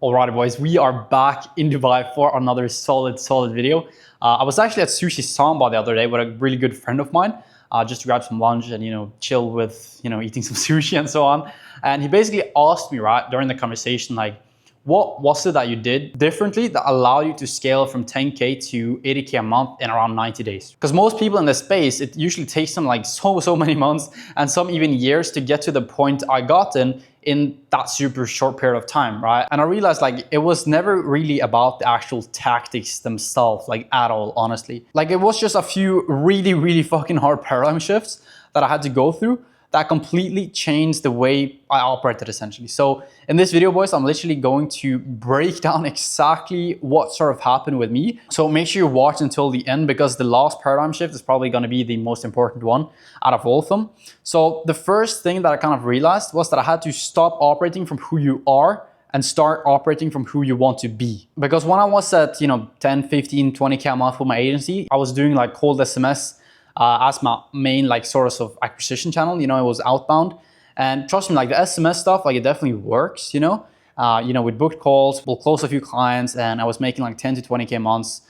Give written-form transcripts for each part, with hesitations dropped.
Alright boys, we are back in Dubai for another solid video. I was actually at Sushi Samba the other day with a really good friend of mine, just to grab some lunch and chill with eating some sushi and so on. And he basically asked me right during the conversation, like, what was it that you did differently that allowed you to scale from 10K to 80K a month in around 90 days? Because most people in this space, it usually takes them like so many months and some even years to get to the point I got in that super short period of time, right? And I realized like it was never really about the actual tactics themselves, like at all, honestly. Like it was just a few really fucking hard paradigm shifts that I had to go through that completely changed the way I operated essentially. So in this video, boys, I'm literally going to break down exactly what sort of happened with me. So make sure you watch until the end because the last paradigm shift is probably going to be the most important one out of all of them. So the first thing that I kind of realized was that I had to stop operating from who you are and start operating from who you want to be. Because when I was at 10, 15, 20K a month with my agency, I was doing like cold SMS as my main like source of acquisition channel. It was outbound, and trust me, like the SMS stuff, like it definitely works. With booked calls, we'll close a few clients, and I was making like 10 to 20K months,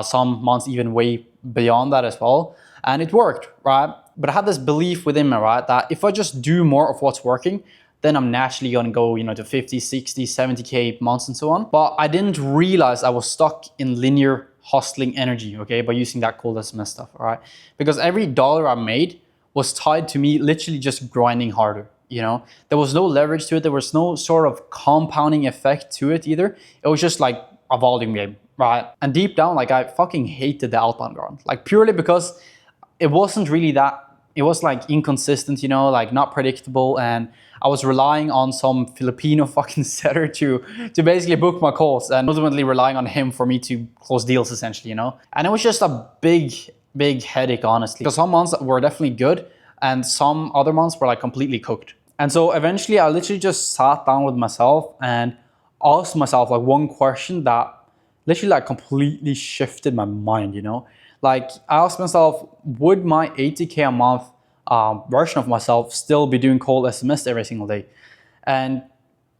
some months even way beyond that as well, and it worked, right? But I had this belief within me, right, that if I just do more of what's working, then I'm naturally gonna go, to 50, 60, 70K months and so on. But I didn't realize I was stuck in linear hustling energy, okay, by using that cold SMS stuff, all right? Because every dollar I made was tied to me literally just grinding harder, There was no leverage to it. There was no sort of compounding effect to it either. It was just like a volume game, right? And deep down, like I fucking hated the outbound grind, like purely because it wasn't really that, it was like inconsistent, like not predictable, and I was relying on some Filipino fucking setter to basically book my calls and ultimately relying on him for me to close deals essentially, And it was just a big headache, honestly, because some months were definitely good and some other months were like completely cooked. And so eventually I literally just sat down with myself and asked myself like one question that literally like completely shifted my mind, Like I asked myself, would my 80K a month version of myself still be doing cold SMS every single day? And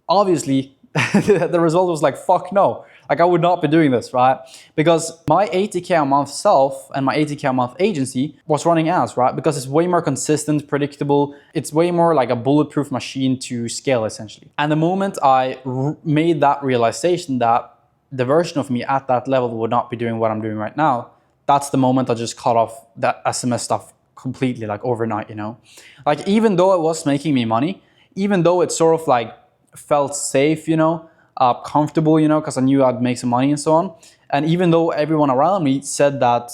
obviously the result was like, fuck no. Like I would not be doing this, right? Because my 80K a month self and my 80K a month agency was running ads, right? Because it's way more consistent, predictable. It's way more like a bulletproof machine to scale essentially. And the moment I made that realization that the version of me at that level would not be doing what I'm doing right now, that's the moment I just cut off that SMS stuff completely, like overnight, Like even though it was making me money, even though it sort of like felt safe, comfortable, because I knew I'd make some money and so on. And even though everyone around me said that,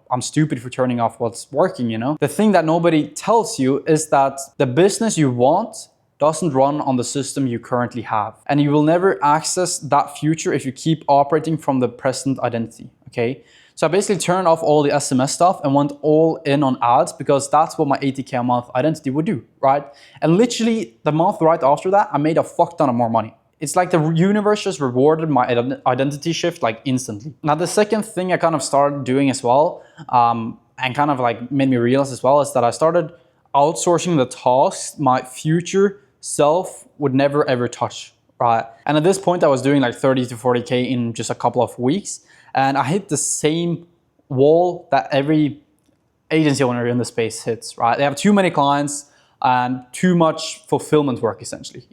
I'm stupid for turning off what's working, the thing that nobody tells you is that the business you want doesn't run on the system you currently have. And you will never access that future if you keep operating from the present identity, okay? So I basically turned off all the SMS stuff and went all in on ads because that's what my 80K a month identity would do, right? And literally the month right after that, I made a fuck ton of more money. It's like the universe just rewarded my identity shift like instantly. Now the second thing I kind of started doing as well, and kind of like made me realize as well, is that I started outsourcing the tasks my future self would never ever touch, right? And at this point I was doing like 30 to 40K in just a couple of weeks. And I hit the same wall that every agency owner in the space hits, right? They have too many clients and too much fulfillment work essentially,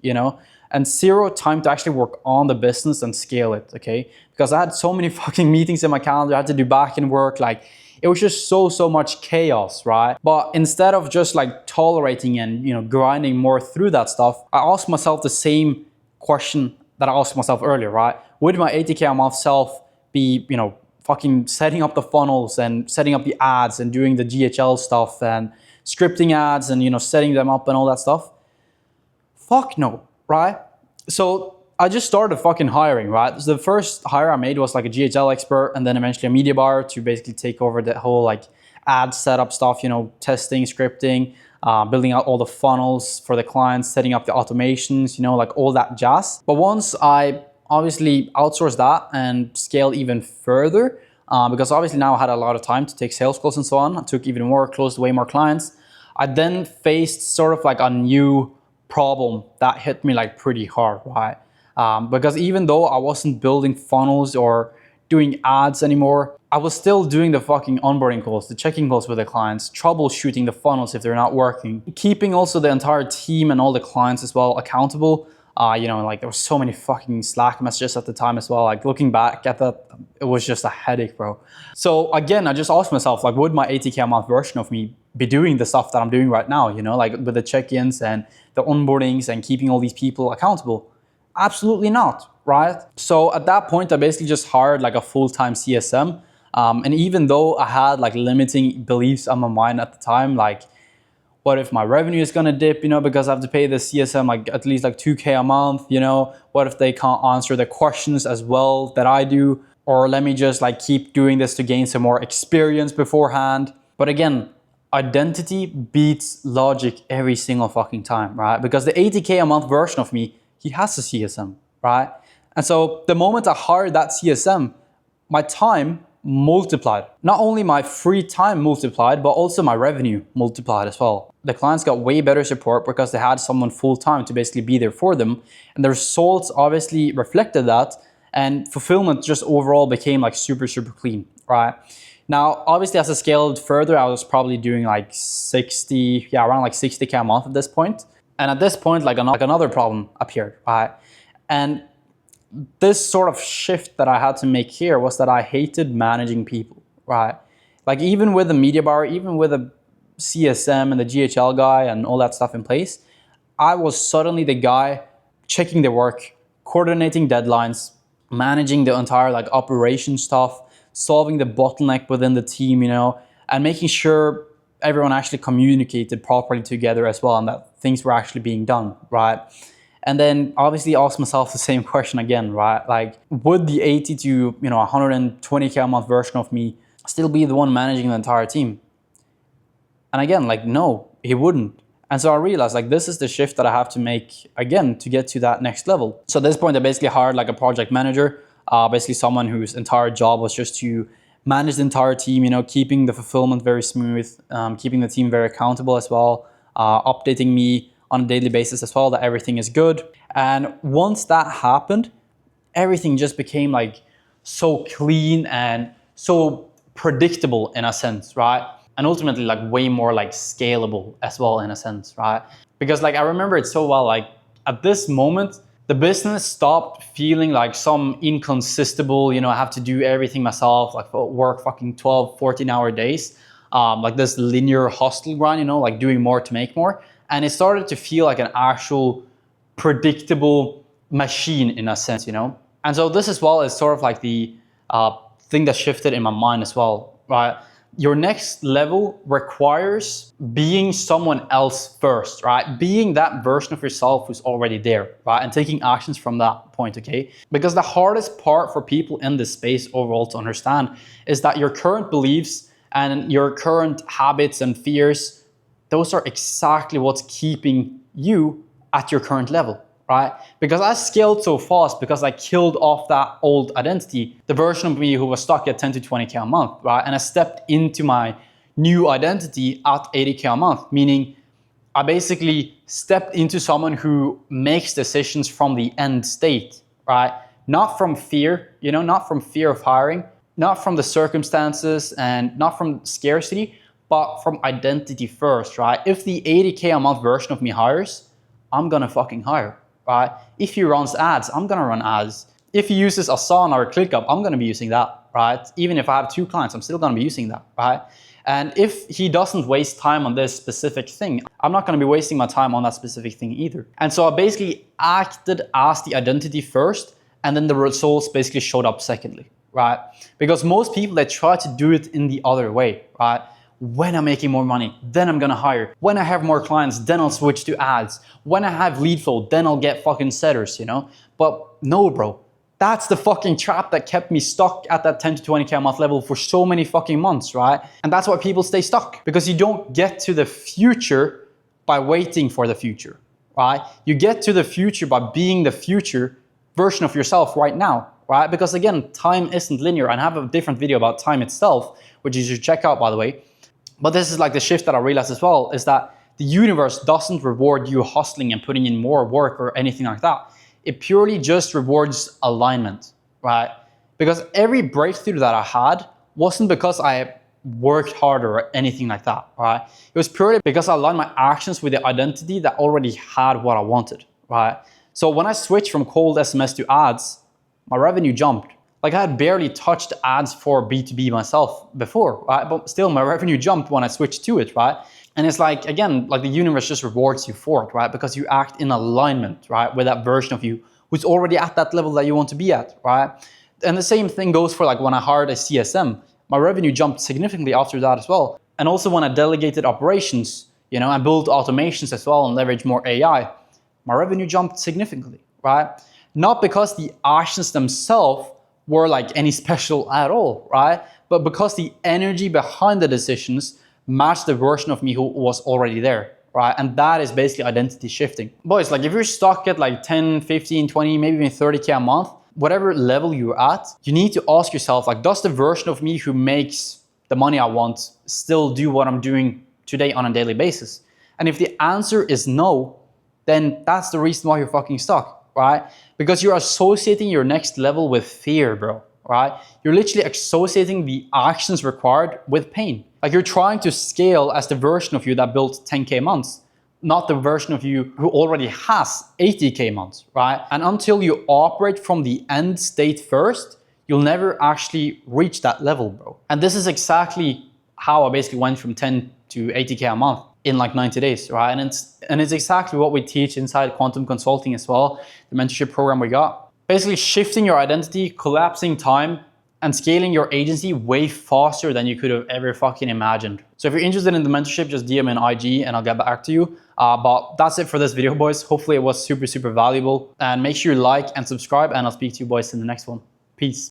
and zero time to actually work on the business and scale it, okay? Because I had so many fucking meetings in my calendar, I had to do back-end work, like it was just so much chaos, right? But instead of just like tolerating and, grinding more through that stuff, I asked myself the same question that I asked myself earlier, right? Would my 80K a month self be, fucking setting up the funnels and setting up the ads and doing the GHL stuff and scripting ads and, setting them up and all that stuff? Fuck no, right? So I just started fucking hiring, right? So the first hire I made was like a GHL expert and then eventually a media buyer to basically take over the whole like ad setup stuff, testing, scripting, building out all the funnels for the clients, setting up the automations, like all that jazz. But once I obviously outsource that and scale even further, because obviously now I had a lot of time to take sales calls and so on. I took even more, closed way more clients. I then faced sort of like a new problem that hit me like pretty hard, right? Because even though I wasn't building funnels or doing ads anymore, I was still doing the fucking onboarding calls, the checking calls with the clients, troubleshooting the funnels if they're not working, keeping also the entire team and all the clients as well accountable. Like there were so many fucking Slack messages at the time as well. Like looking back at that, it was just a headache, bro. So again, I just asked myself, like, would my 80K a month version of me be doing the stuff that I'm doing right now, like with the check-ins and the onboardings and keeping all these people accountable? Absolutely not, right? So at that point, I basically just hired like a full-time CSM. And even though I had like limiting beliefs on my mind at the time, like, what if my revenue is gonna dip, because I have to pay the CSM like at least like 2K a month, what if they can't answer the questions as well that I do? Or let me just like keep doing this to gain some more experience beforehand. But again, identity beats logic every single fucking time, right? Because the 80K a month version of me, he has a CSM, right? And so the moment I hired that CSM, my time multiplied. Not only my free time multiplied, but also my revenue multiplied as well. The clients got way better support because they had someone full time to basically be there for them. And the results obviously reflected that. And fulfillment just overall became like super, super clean, right? Now, obviously, as I scaled further, I was probably doing like around like 60K a month at this point. And at this point, like another problem appeared, right? And this sort of shift that I had to make here was that I hated managing people, right? Like even with the media buyer, even with a CSM and the GHL guy and all that stuff in place, I was suddenly the guy checking the work, coordinating deadlines, managing the entire like operation stuff, solving the bottleneck within the team, and making sure everyone actually communicated properly together as well and that things were actually being done, right? And then obviously ask myself the same question again, right? Like, would the 80 to 120K a month version of me still be the one managing the entire team? And again, like, no, he wouldn't. And so I realized like this is the shift that I have to make again to get to that next level. So at this point, I basically hired like a project manager, basically someone whose entire job was just to manage the entire team, keeping the fulfillment very smooth, keeping the team very accountable as well, updating me on a daily basis as well, that everything is good. And once that happened, everything just became like so clean and so predictable in a sense, right? And ultimately like way more like scalable as well in a sense, right? Because like I remember it so well, like at this moment, the business stopped feeling like some inconsistible, I have to do everything myself, like work fucking 12, 14-hour days, like this linear hustle grind, like doing more to make more. And it started to feel like an actual predictable machine in a sense, And so this as well is sort of like the thing that shifted in my mind as well, right? Your next level requires being someone else first, right? Being that version of yourself who's already there, right? And taking actions from that point, okay? Because the hardest part for people in this space overall to understand is that your current beliefs and your current habits and fears, those are exactly what's keeping you at your current level, right? Because I scaled so fast because I killed off that old identity, the version of me who was stuck at 10 to 20K a month, right? And I stepped into my new identity at 80K a month, meaning I basically stepped into someone who makes decisions from the end state, right? Not from fear, not from fear of hiring, not from the circumstances and not from scarcity, but from identity first, right? If the 80K a month version of me hires, I'm gonna fucking hire, right? If he runs ads, I'm gonna run ads. If he uses Asana or ClickUp, I'm gonna be using that, right? Even if I have 2 clients, I'm still gonna be using that, right? And if he doesn't waste time on this specific thing, I'm not gonna be wasting my time on that specific thing either. And so I basically acted as the identity first, and then the results basically showed up secondly, right? Because most people, they try to do it in the other way, right? When I'm making more money, then I'm gonna hire. When I have more clients, then I'll switch to ads. When I have lead flow, then I'll get fucking setters, But no, bro, that's the fucking trap that kept me stuck at that 10 to 20K a month level for so many fucking months, right? And that's why people stay stuck, because you don't get to the future by waiting for the future, right? You get to the future by being the future version of yourself right now, right? Because again, time isn't linear, and I have a different video about time itself, which you should check out, by the way. But this is like the shift that I realized as well, is that the universe doesn't reward you hustling and putting in more work or anything like that. It purely just rewards alignment, right? Because every breakthrough that I had wasn't because I worked harder or anything like that, right? It was purely because I aligned my actions with the identity that already had what I wanted, right? So when I switched from cold SMS to ads, my revenue jumped. Like I had barely touched ads for B2B myself before, right? But still my revenue jumped when I switched to it, right? And it's like, again, like the universe just rewards you for it, right? Because you act in alignment, right? With that version of you who's already at that level that you want to be at, right? And the same thing goes for like when I hired a CSM, my revenue jumped significantly after that as well. And also when I delegated operations, and built automations as well and leveraged more AI, my revenue jumped significantly, right? Not because the actions themselves were like any special at all, right? But because the energy behind the decisions matched the version of me who was already there, right? And that is basically identity shifting. Boys, like if you're stuck at like 10, 15, 20, maybe even 30K a month, whatever level you're at, you need to ask yourself, like, does the version of me who makes the money I want still do what I'm doing today on a daily basis? And if the answer is no, then that's the reason why you're fucking stuck, right? Because you're associating your next level with fear, bro, right? You're literally associating the actions required with pain. Like you're trying to scale as the version of you that built 10K months, not the version of you who already has 80K months, right? And until you operate from the end state first, you'll never actually reach that level, bro. And this is exactly how I basically went from 10 to 80K a month in like 90 days, right? And it's exactly what we teach inside Quantum Consulting as well, the mentorship program we got. Basically shifting your identity, collapsing time, and scaling your agency way faster than you could have ever fucking imagined. So if you're interested in the mentorship, just DM me on IG and I'll get back to you. But that's it for this video, boys. Hopefully it was super, super valuable. And make sure you like and subscribe, and I'll speak to you boys in the next one. Peace.